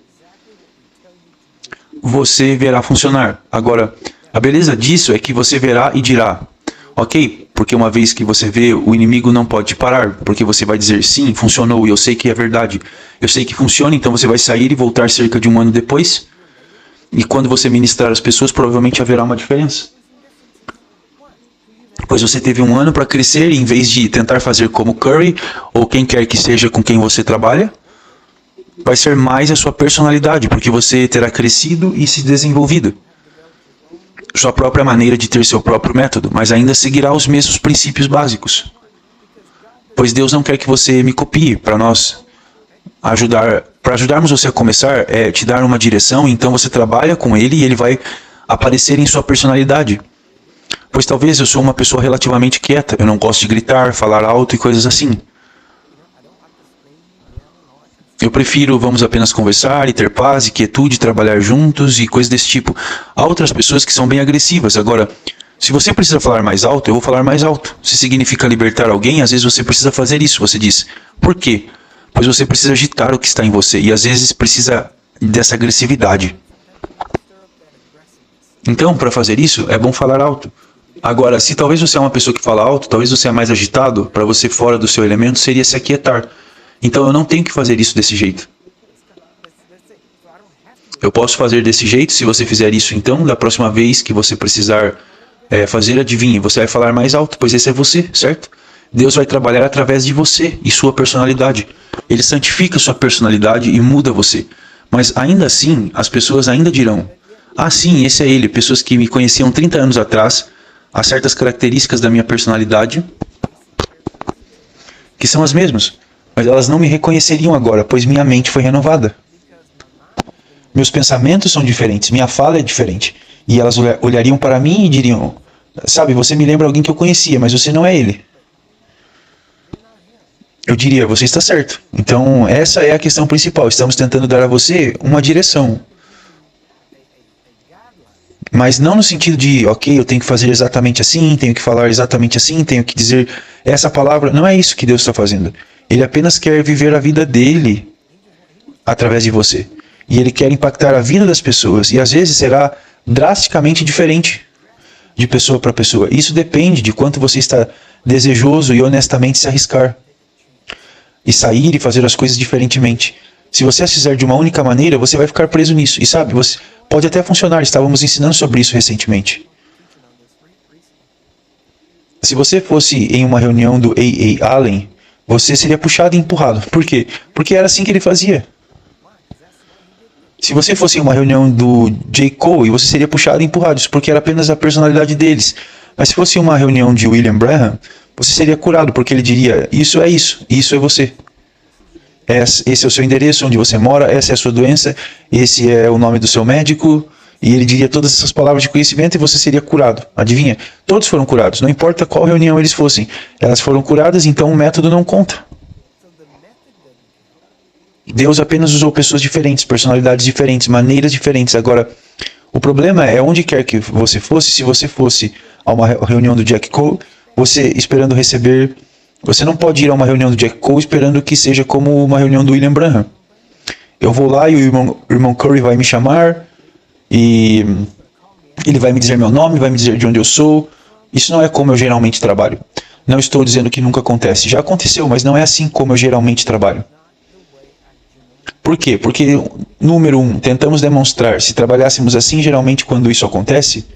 você verá funcionar. Agora, a beleza disso é que você verá e dirá: ok, porque uma vez que você vê, o inimigo não pode te parar, porque você vai dizer: sim, funcionou, e eu sei que é verdade, eu sei que funciona. Então você vai sair e voltar cerca de um ano depois, e quando você ministrar as pessoas, provavelmente haverá uma diferença, pois você teve um ano para crescer, e em vez de tentar fazer como Curry, ou quem quer que seja com quem você trabalha, vai ser mais a sua personalidade, porque você terá crescido e se desenvolvido. Sua própria maneira de ter seu próprio método, mas ainda seguirá os mesmos princípios básicos. Pois Deus não quer que você me copie. Para ajudarmos você a começar, é te dar uma direção, então você trabalha com ele e ele vai aparecer em sua personalidade. Pois talvez eu sou uma pessoa relativamente quieta, eu não gosto de gritar, falar alto e coisas assim. Eu prefiro vamos apenas conversar e ter paz e quietude, trabalhar juntos e coisas desse tipo. Há outras pessoas que são bem agressivas. Agora, se você precisa falar mais alto, eu vou falar mais alto. Se significa libertar alguém, às vezes você precisa fazer isso. Você diz: por quê? Pois você precisa agitar o que está em você e às vezes precisa dessa agressividade. Então, para fazer isso, é bom falar alto. Agora, se talvez você é uma pessoa que fala alto, talvez você é mais agitado, para você fora do seu elemento seria se aquietar. Então eu não tenho que fazer isso desse jeito. Eu posso fazer desse jeito. Se você fizer isso, então, da próxima vez que você precisar fazer adivinha, você vai falar mais alto, pois esse é você, certo? Deus vai trabalhar através de você e sua personalidade. Ele santifica sua personalidade e muda você. Mas ainda assim, as pessoas ainda dirão: ah, sim, esse é ele. Pessoas que me conheciam 30 anos atrás, há certas características da minha personalidade que são as mesmas, mas elas não me reconheceriam agora, pois minha mente foi renovada. Meus pensamentos são diferentes, minha fala é diferente. E elas olhariam para mim e diriam: sabe, você me lembra alguém que eu conhecia, mas você não é ele. Eu diria: você está certo. Então, essa é a questão principal. Estamos tentando dar a você uma direção. Mas não no sentido de, ok, eu tenho que fazer exatamente assim, tenho que falar exatamente assim, tenho que dizer essa palavra. Não é isso que Deus está fazendo. Ele apenas quer viver a vida dele através de você. E ele quer impactar a vida das pessoas. E às vezes será drasticamente diferente de pessoa para pessoa. Isso depende de quanto você está desejoso e honestamente se arriscar. E sair e fazer as coisas diferentemente. Se você as fizer de uma única maneira, você vai ficar preso nisso. E sabe, você pode até funcionar. Estávamos ensinando sobre isso recentemente. Se você fosse em uma reunião do A.A. Allen, você seria puxado e empurrado. Por quê? Porque era assim que ele fazia. Se você fosse em uma reunião do J. Cole, você seria puxado e empurrado. Isso porque era apenas a personalidade deles. Mas se fosse uma reunião de William Branham, você seria curado, porque ele diria: isso é você. Esse é o seu endereço, onde você mora, essa é a sua doença, esse é o nome do seu médico. E ele diria todas essas palavras de conhecimento e você seria curado. Adivinha? Todos foram curados, não importa qual reunião eles fossem. Elas foram curadas, então o método não conta. Deus apenas usou pessoas diferentes, personalidades diferentes, maneiras diferentes. Agora, o problema é onde quer que você fosse, se você fosse a uma reunião do Jack Cole, você esperando receber... Você não pode ir a uma reunião do Jack Cole esperando que seja como uma reunião do William Branham. Eu vou lá e o irmão Curry vai me chamar e ele vai me dizer meu nome, vai me dizer de onde eu sou. Isso não é como eu geralmente trabalho. Não estou dizendo que nunca acontece. Já aconteceu, mas não é assim como eu geralmente trabalho. Por quê? Porque, número 1, tentamos demonstrar, se trabalhássemos assim, geralmente quando isso acontece,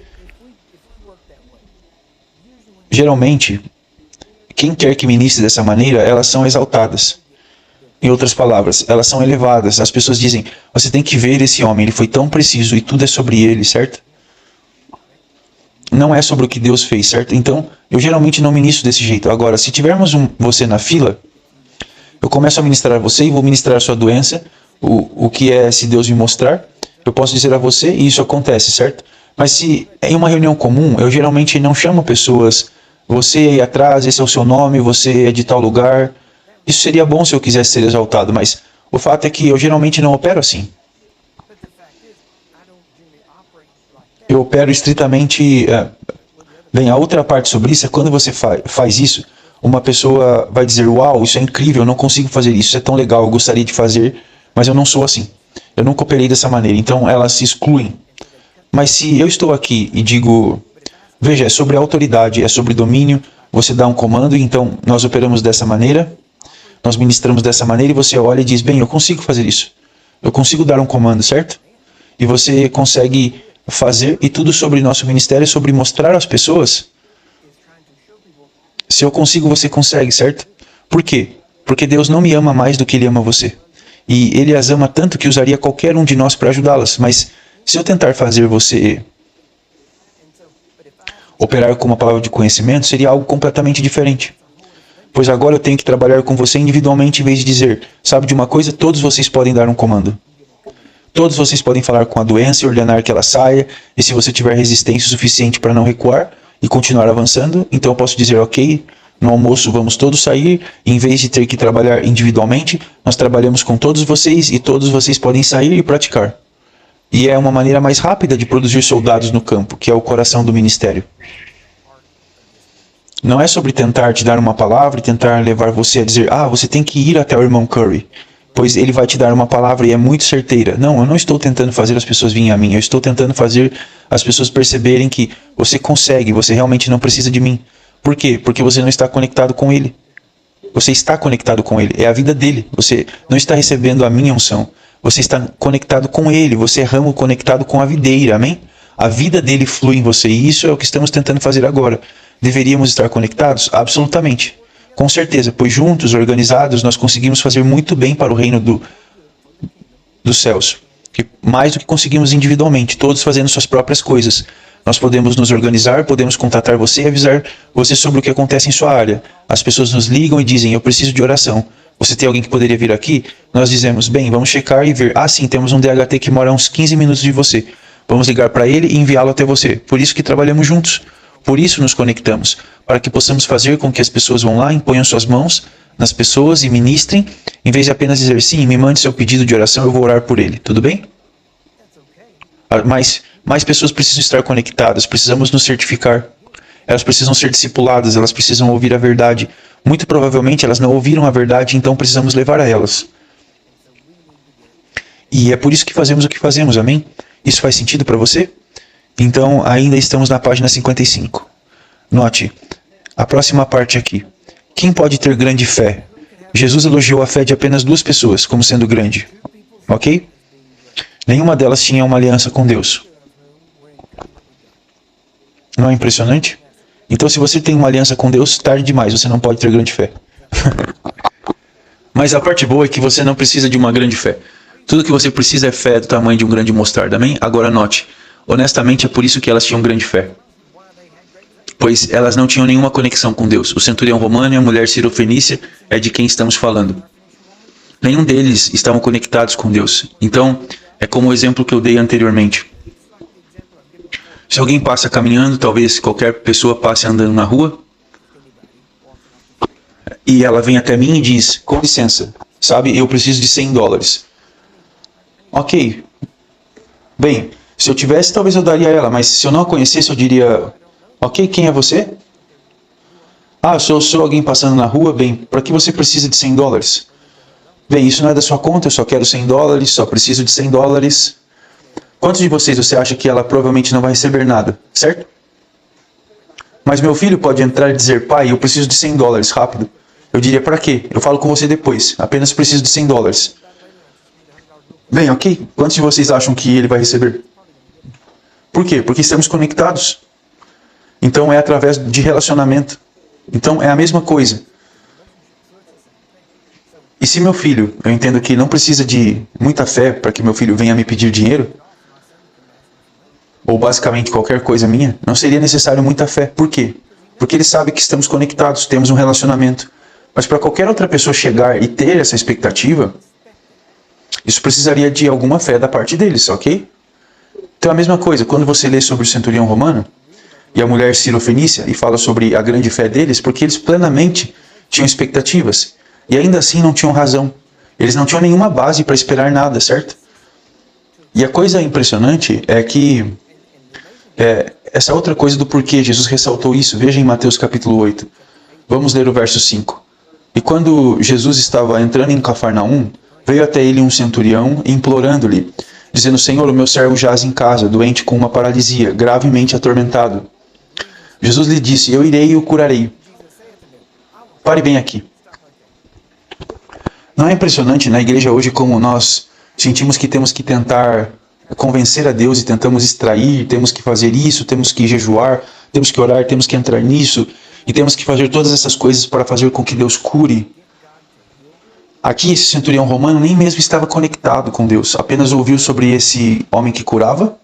geralmente, quem quer que ministre dessa maneira, elas são exaltadas. Em outras palavras, elas são elevadas. As pessoas dizem: você tem que ver esse homem, ele foi tão preciso e tudo é sobre ele, certo? Não é sobre o que Deus fez, certo? Então, eu geralmente não ministro desse jeito. Agora, se tivermos você na fila, eu começo a ministrar você e vou ministrar a sua doença, o que é se Deus me mostrar. Eu posso dizer a você e isso acontece, certo? Mas se é em uma reunião comum, eu geralmente não chamo pessoas: você aí atrás, esse é o seu nome, você é de tal lugar. Isso seria bom se eu quisesse ser exaltado, mas o fato é que eu geralmente não opero assim. Eu opero estritamente... Bem, a outra parte sobre isso é quando você faz isso, uma pessoa vai dizer: uau, isso é incrível, eu não consigo fazer isso, isso é tão legal, eu gostaria de fazer, mas eu não sou assim. Eu nunca operei dessa maneira, então elas se excluem. Mas se eu estou aqui e digo: veja, é sobre autoridade, é sobre domínio, você dá um comando, então nós operamos dessa maneira, nós ministramos dessa maneira, e você olha e diz: bem, eu consigo fazer isso. Eu consigo dar um comando, certo? E você consegue fazer, e tudo sobre nosso ministério é sobre mostrar às pessoas. Se eu consigo, você consegue, certo? Por quê? Porque Deus não me ama mais do que Ele ama você. E Ele as ama tanto que usaria qualquer um de nós para ajudá-las. Mas se eu tentar fazer você operar com uma palavra de conhecimento, seria algo completamente diferente. Pois agora eu tenho que trabalhar com você individualmente em vez de dizer: sabe de uma coisa? Todos vocês podem dar um comando. Todos vocês podem falar com a doença e ordenar que ela saia. E se você tiver resistência suficiente para não recuar e continuar avançando, então eu posso dizer: ok, no almoço vamos todos sair. E em vez de ter que trabalhar individualmente, nós trabalhamos com todos vocês e todos vocês podem sair e praticar. E é uma maneira mais rápida de produzir soldados no campo, que é o coração do ministério. Não é sobre tentar te dar uma palavra e tentar levar você a dizer: ah, você tem que ir até o irmão Curry, pois ele vai te dar uma palavra e é muito certeira. Não, eu não estou tentando fazer as pessoas virem a mim. Eu estou tentando fazer as pessoas perceberem que você consegue, você realmente não precisa de mim. Por quê? Porque você não está conectado com ele. Você está conectado com ele, é a vida dele. Você não está recebendo a minha unção. Você está conectado com ele, você é ramo conectado com a videira, amém? A vida dele flui em você, e isso é o que estamos tentando fazer agora. Deveríamos estar conectados? Absolutamente. Com certeza, pois juntos, organizados, nós conseguimos fazer muito bem para o reino dos céus. Mais do que conseguimos individualmente, todos fazendo suas próprias coisas. Nós podemos nos organizar, podemos contatar você e avisar você sobre o que acontece em sua área. As pessoas nos ligam e dizem, eu preciso de oração. Você tem alguém que poderia vir aqui? Nós dizemos, bem, vamos checar e ver. Ah, sim, temos um DHT que mora a uns 15 minutos de você. Vamos ligar para ele e enviá-lo até você. Por isso que trabalhamos juntos. Por isso nos conectamos. Para que possamos fazer com que as pessoas vão lá, imponham suas mãos nas pessoas e ministrem, em vez de apenas dizer, sim, me mande seu pedido de oração, eu vou orar por ele. Tudo bem? Mas mais pessoas precisam estar conectadas, precisamos nos certificar. Elas precisam ser discipuladas, elas precisam ouvir a verdade. Muito provavelmente elas não ouviram a verdade, então precisamos levar a elas. E é por isso que fazemos o que fazemos, amém? Isso faz sentido para você? Então ainda estamos na página 55. Note, a próxima parte aqui. Quem pode ter grande fé? Jesus elogiou a fé de apenas 2 pessoas como sendo grande. Ok? Nenhuma delas tinha uma aliança com Deus. Não é impressionante? Então se você tem uma aliança com Deus, tarde demais, você não pode ter grande fé. Mas a parte boa é que você não precisa de uma grande fé. Tudo que você precisa é fé do tamanho de um grão de mostarda, amém? Agora note, honestamente é por isso que elas tinham grande fé. Pois elas não tinham nenhuma conexão com Deus. O centurião romano e a mulher sirofenícia é de quem estamos falando. Nenhum deles estavam conectados com Deus. Então, é como o exemplo que eu dei anteriormente. Se alguém passa caminhando, talvez qualquer pessoa passe andando na rua, e ela vem até mim e diz, com licença, sabe, eu preciso de $100. Ok. Bem, se eu tivesse, talvez eu daria a ela, mas se eu não a conhecesse, eu diria, ok, quem é você? Ah, eu sou alguém passando na rua, bem, para que você precisa de $100? Bem, isso não é da sua conta, eu só quero $100, só preciso de $100. Quantos de vocês você acha que ela provavelmente não vai receber nada, certo? Mas meu filho pode entrar e dizer, pai, eu preciso de $100, rápido. Eu diria, para quê? Eu falo com você depois, apenas preciso de $100. Bem, ok. Quantos de vocês acham que ele vai receber? Por quê? Porque estamos conectados. Então é através de relacionamento. Então é a mesma coisa. E se meu filho, eu entendo que não precisa de muita fé para que meu filho venha me pedir dinheiro, ou basicamente qualquer coisa minha, não seria necessário muita fé. Por quê? Porque ele sabe que estamos conectados, temos um relacionamento. Mas para qualquer outra pessoa chegar e ter essa expectativa, isso precisaria de alguma fé da parte deles, ok? Então é a mesma coisa, quando você lê sobre o centurião romano e a mulher sirofenícia e fala sobre a grande fé deles, porque eles plenamente tinham expectativas e ainda assim não tinham razão. Eles não tinham nenhuma base para esperar nada, certo? E a coisa impressionante é que essa outra coisa do porquê Jesus ressaltou isso, veja em Mateus capítulo 8. Vamos ler o verso 5. E quando Jesus estava entrando em Cafarnaum, veio até ele um centurião implorando-lhe, dizendo, Senhor, o meu servo jaz em casa, doente com uma paralisia, gravemente atormentado. Jesus lhe disse, eu irei e o curarei. Pare bem aqui. Não é impressionante na igreja hoje como nós sentimos que temos que tentar convencer a Deus e tentamos extrair, temos que fazer isso, temos que jejuar, temos que orar, temos que entrar nisso, e temos que fazer todas essas coisas para fazer com que Deus cure. Aqui, esse centurião romano nem mesmo estava conectado com Deus, apenas ouviu sobre esse homem que curava,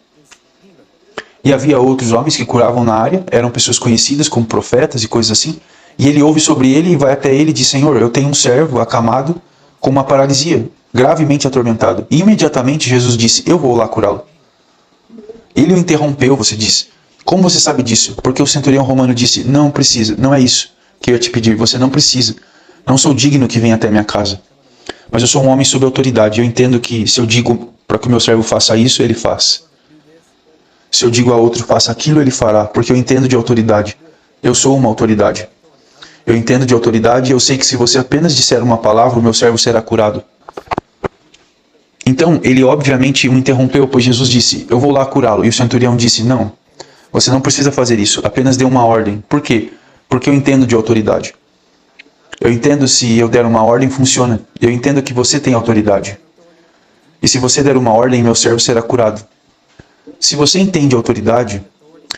e havia outros homens que curavam na área, eram pessoas conhecidas como profetas e coisas assim, e ele ouve sobre ele e vai até ele e diz, Senhor, eu tenho um servo acamado com uma paralisia, gravemente atormentado. E imediatamente Jesus disse, eu vou lá curá-lo. Ele o interrompeu, você diz. Como você sabe disso? Porque o centurião romano disse, não precisa, não é isso que eu ia te pedir, você não precisa. Não sou digno que venha até minha casa. Mas eu sou um homem sob autoridade. Eu entendo que se eu digo para que o meu servo faça isso, ele faz. Se eu digo a outro, faça aquilo, ele fará. Porque eu entendo de autoridade. Eu sou uma autoridade. Eu entendo de autoridade e eu sei que se você apenas disser uma palavra, o meu servo será curado. Então, ele obviamente o interrompeu, pois Jesus disse, eu vou lá curá-lo. E o centurião disse, não, você não precisa fazer isso, apenas dê uma ordem. Por quê? Porque eu entendo de autoridade. Eu entendo se eu der uma ordem, funciona. Eu entendo que você tem autoridade. E se você der uma ordem, meu servo será curado. se você entende autoridade,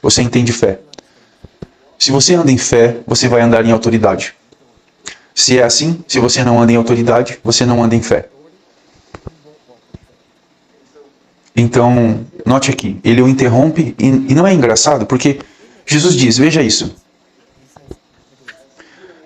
você entende fé. Se você anda em fé, você vai andar em autoridade. Se é assim, se você não anda em autoridade, você não anda em fé. Então, note aqui, ele o interrompe e não é engraçado, porque Jesus diz, veja isso.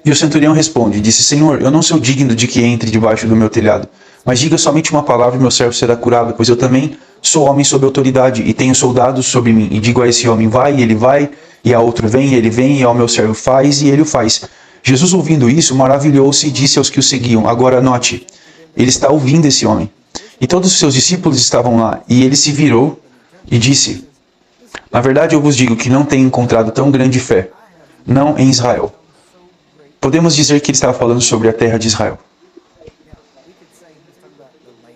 E o centurião responde, disse, Senhor, eu não sou digno de que entre debaixo do meu telhado, mas diga somente uma palavra e meu servo será curado, pois eu também sou homem sob autoridade e tenho soldados sobre mim. E digo a esse homem, vai, e ele vai, e a outro vem, e ele vem, e ao meu servo faz, e ele o faz. Jesus, ouvindo isso, maravilhou-se e disse aos que o seguiam, agora note, ele está ouvindo esse homem. E todos os seus discípulos estavam lá, e ele se virou e disse, na verdade eu vos digo que não tenho encontrado tão grande fé, não em Israel. Podemos dizer que ele estava falando sobre a terra de Israel.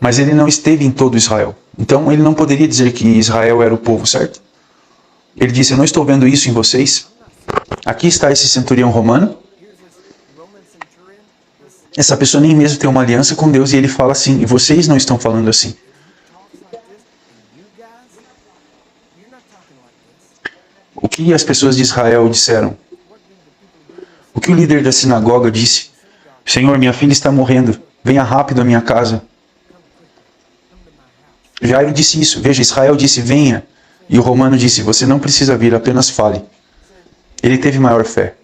Mas ele não esteve em todo Israel. Então ele não poderia dizer que Israel era o povo, certo? Ele disse, eu não estou vendo isso em vocês. Aqui está esse centurião romano. Essa pessoa nem mesmo tem uma aliança com Deus e ele fala assim, e vocês não estão falando assim. O que as pessoas de Israel disseram? O que o líder da sinagoga disse? Senhor, minha filha está morrendo. Venha rápido à minha casa. Jairo disse isso. Veja, Israel disse, venha. E o romano disse, você não precisa vir, apenas fale. Ele teve maior fé.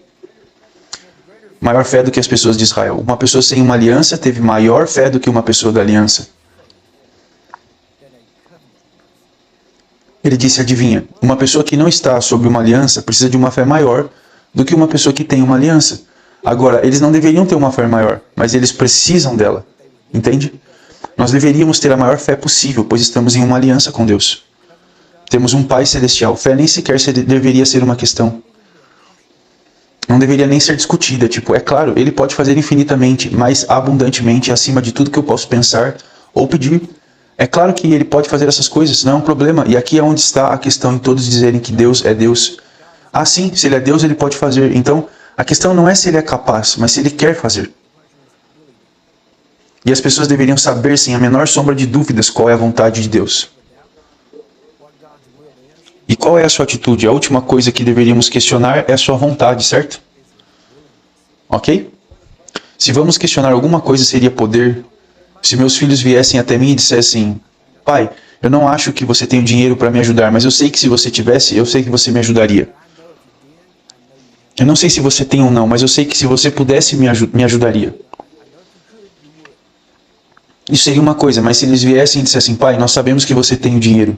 Maior fé do que as pessoas de Israel. Uma pessoa sem uma aliança teve maior fé do que uma pessoa da aliança. Ele disse, adivinha, uma pessoa que não está sob uma aliança precisa de uma fé maior do que uma pessoa que tem uma aliança. Agora, eles não deveriam ter uma fé maior, mas eles precisam dela. Entende? Nós deveríamos ter a maior fé possível, pois estamos em uma aliança com Deus. Temos um Pai Celestial. Fé nem sequer deveria ser uma questão. Não deveria nem ser discutida. Tipo, é claro, Ele pode fazer infinitamente, mais abundantemente, acima de tudo que eu posso pensar ou pedir. É claro que Ele pode fazer essas coisas, não é um problema. E aqui é onde está a questão em todos dizerem que Deus é Deus. Ah, sim, se Ele é Deus, Ele pode fazer. Então, a questão não é se Ele é capaz, mas se Ele quer fazer. E as pessoas deveriam saber, sem a menor sombra de dúvidas, qual é a vontade de Deus. E qual é a sua atitude? A última coisa que deveríamos questionar é a sua vontade, certo? Ok? Se vamos questionar alguma coisa, seria poder. Se meus filhos viessem até mim e dissessem, pai, eu não acho que você tem o dinheiro para me ajudar, mas eu sei que se você tivesse, eu sei que você me ajudaria. Eu não sei se você tem ou não, mas eu sei que se você pudesse, me ajudaria. Isso seria uma coisa, mas se eles viessem e dissessem, pai, nós sabemos que você tem o dinheiro,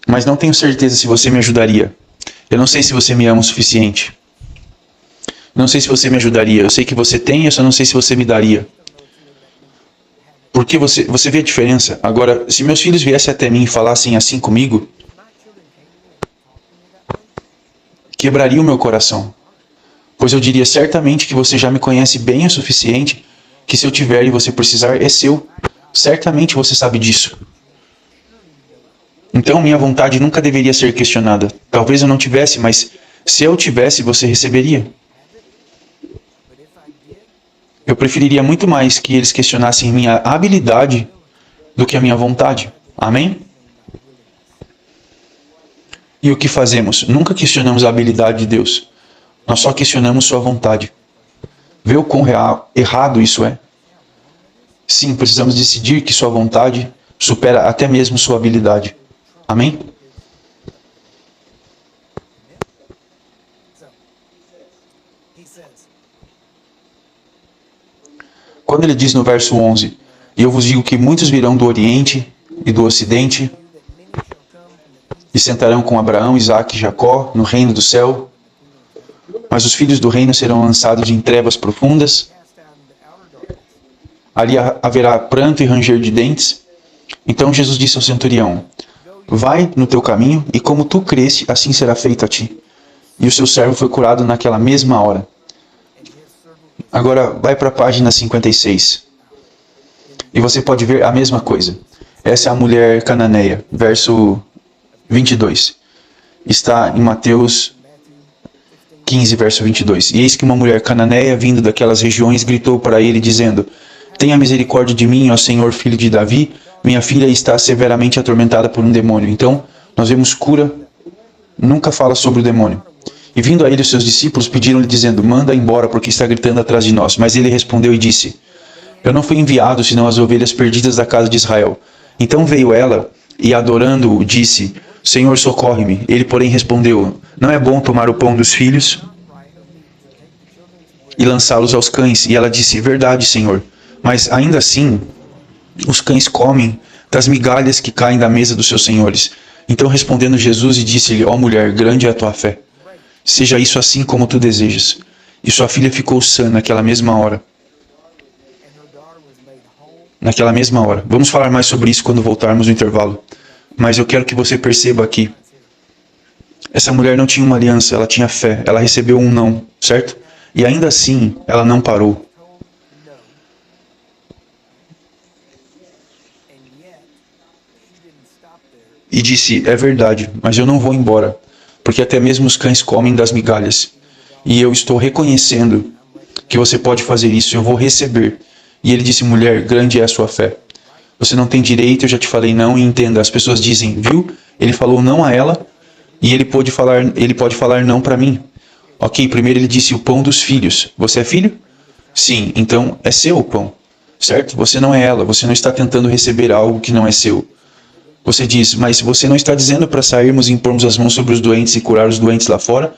mas não tenho certeza se você me ajudaria. Eu não sei se você me ama o suficiente. Não sei se você me ajudaria. Eu sei que você tem, eu só não sei se você me daria. Porque você vê a diferença? Agora, se meus filhos viessem até mim e falassem assim comigo, quebraria o meu coração. Pois eu diria certamente que você já me conhece bem o suficiente, que se eu tiver e você precisar, é seu. Certamente você sabe disso. Então minha vontade nunca deveria ser questionada. Talvez eu não tivesse, mas se eu tivesse, você receberia. Eu preferiria muito mais que eles questionassem minha habilidade do que a minha vontade. Amém? E o que fazemos? Nunca questionamos a habilidade de Deus. Nós só questionamos sua vontade. Vê o quão errado isso é? Sim, precisamos decidir que sua vontade supera até mesmo sua habilidade. Amém? Quando ele diz no verso 11, e eu vos digo que muitos virão do Oriente e do Ocidente, e sentarão com Abraão, Isaque e Jacó no reino do céu, mas os filhos do reino serão lançados em trevas profundas. Ali haverá pranto e ranger de dentes. Então Jesus disse ao centurião, vai no teu caminho, e como tu creste, assim será feito a ti. E o seu servo foi curado naquela mesma hora. Agora vai para a página 56. E você pode ver a mesma coisa. Essa é a mulher cananeia, verso 22. Está em Mateus 15, verso 22. E eis que uma mulher cananeia, vindo daquelas regiões, gritou para ele, dizendo, tenha misericórdia de mim, ó Senhor, filho de Davi, minha filha está severamente atormentada por um demônio. Então, nós vemos cura, nunca fala sobre o demônio. E vindo a ele os seus discípulos pediram-lhe dizendo, manda embora porque está gritando atrás de nós. Mas ele respondeu e disse, eu não fui enviado senão as ovelhas perdidas da casa de Israel. Então veio ela e adorando-o disse, Senhor, socorre-me. Ele porém respondeu, não é bom tomar o pão dos filhos e lançá-los aos cães. E ela disse, verdade, Senhor. Mas ainda assim, os cães comem das migalhas que caem da mesa dos seus senhores. Então respondendo Jesus e disse-lhe, ó mulher, grande é a tua fé. Seja isso assim como tu desejas. E sua filha ficou sã naquela mesma hora. Naquela mesma hora. Vamos falar mais sobre isso quando voltarmos no intervalo. Mas eu quero que você perceba aqui. Essa mulher não tinha uma aliança, ela tinha fé. Ela recebeu um não, certo? E ainda assim, ela não parou. E disse, é verdade, mas eu não vou embora, porque até mesmo os cães comem das migalhas. E eu estou reconhecendo que você pode fazer isso, eu vou receber. E ele disse, mulher, grande é a sua fé. Você não tem direito, eu já te falei não, e entenda, as pessoas dizem, viu? Ele falou não a ela, e ele pode falar não para mim. Ok, primeiro ele disse o pão dos filhos. Você é filho? Sim, então é seu o pão, certo? Você não é ela, você não está tentando receber algo que não é seu. Você diz, mas você não está dizendo para sairmos e impormos as mãos sobre os doentes e curar os doentes lá fora?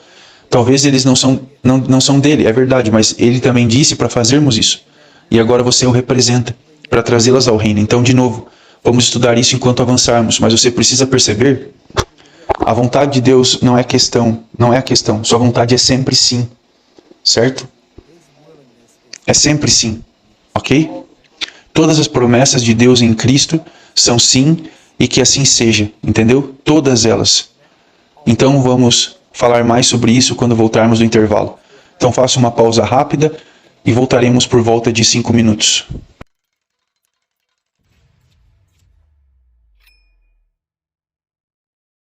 Talvez eles não são dele, é verdade, mas ele também disse para fazermos isso. E agora você o representa, para trazê-las ao reino. Então, de novo, vamos estudar isso enquanto avançarmos, mas você precisa perceber, a vontade de Deus não é a questão, sua vontade é sempre sim, certo? É sempre sim, ok? Todas as promessas de Deus em Cristo são sim, e que assim seja, entendeu? Todas elas. Então vamos falar mais sobre isso quando voltarmos do intervalo. Então faça uma pausa rápida e voltaremos por volta de 5 minutos.